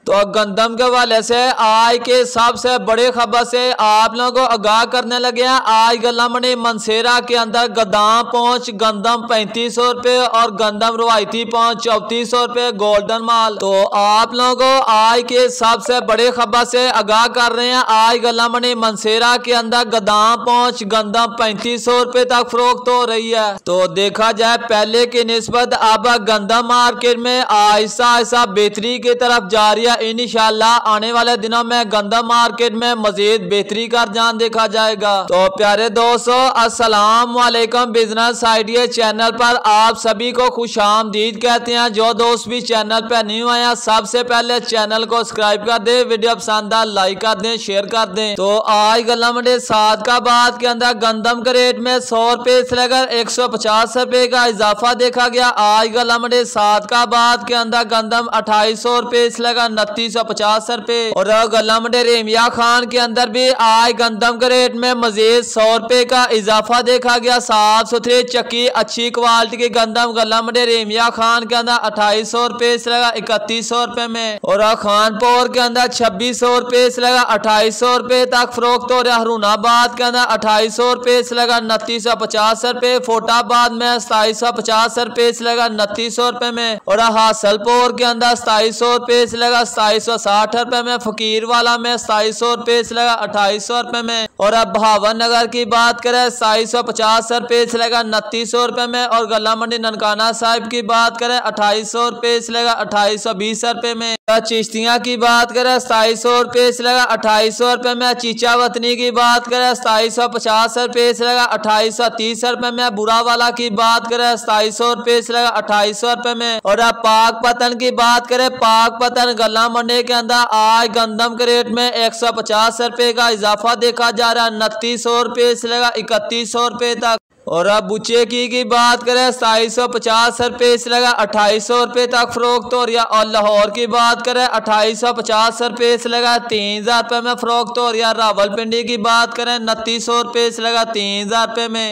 तो गंदम के हवाले से आज के सबसे बड़ी खबर से आप लोगों को आगाह करने लगे हैं। आज गलामंडी मनसेरा के अंदर गोदाम पहुंच गंदम 3500 रुपये और गंदम रवायती पहुंच 3400 रुपये गोल्डन माल। तो आप लोगों को आज के सबसे बड़ी खबर से आगाह कर रहे हैं। आज गलामंडी मनसेरा के अंदर गोदाम पहुंच गंदम 3500 रुपये तक फरोख्त हो रही है। तो देखा जाए पहले की निस्बत अब गंदम मार्केट में आहिस्ता आहिस्ता बेहतरी की तरफ जा रही है। इंशाअल्लाह आने वाले दिनों में गंदम मार्केट में मजीद बेहतरी का रुझान देखा जाएगा। तो प्यारे दोस्तों, अस्सलाम वालेकुम। बिजनेस आइडिया चैनल पर आप सभी को खुशामदीद कहते हैं। जो दोस्त भी चैनल पर न्यू आए हैं सबसे पहले चैनल को सब्सक्राइब कर दे, वीडियो पसंद आए लाइक कर दें, शेयर कर दें। तो आज गलामंडी सादकाबाद के अंदर गंदम के रेट में 100 रुपये से लेकर 150 रुपये का इजाफा देखा गया। आज गलामंडी सादकाबाद के अंदर गंदम 2800 रुपये से लेकर 2950 रुपये और गलामंडी रेमिया खान के अंदर भी आज गंदम के रेट में मजीद 100 रुपये का इजाफा देखा गया। साफ सुथरी चक्की अच्छी क्वालिटी की गंदम गलामंडी रेमिया खान के अंदर 2800 रुपये से लगा 3100 रुपये में और खानपुर के अंदर 2600 रुपये से लगा 2800 रुपये तक फरोख्त हो रहा। हरूनाबाद के अंदर 2800 रुपये से लगा 2950 रुपये, फोटाबाद में 2750 रुपये से लगा 2900 रुपये में और हासलपुर के अंदर 2700 रुपये से लगा 2760 रुपये में, फकीर वाला में 2700 रुपये से लगा 2800 रुपये में और अब भावन नगर की बात करें 2750 रुपये से लगा 2900 रुपये में और गलामंडी ननकाना साहिब की बात करें 2800 रुपये से लगा 2820 रुपये में। चिश्तियाँ की बात करें 2700 रुपये से लगा 2800 रुपये में। चीचा वतनी की बात करें 2750 रुपये से लगा 2830 रुपये में। बुरा वाला की बात करें 2700 रुपये से लगा 2800 रुपये में और अब पाक पतन की बात करें पाक पतन गलामंडी के अंदर आज गंदम के रेट में 150 रुपये का इजाफा देखा जा रहा है। 2900 रुपये से लगा 3100 रुपये तक और अब बुचे की बात करें 2750 रुपये से लगा 2800 रुपये तक फरोख्त हो रही है और लाहौर की बात करें 2850 रुपये से लगा 3000 रुपये में फरोख्त हो रही है। रावलपिंडी की बात करें 2900 रुपये से लगा 3000 रुपये में।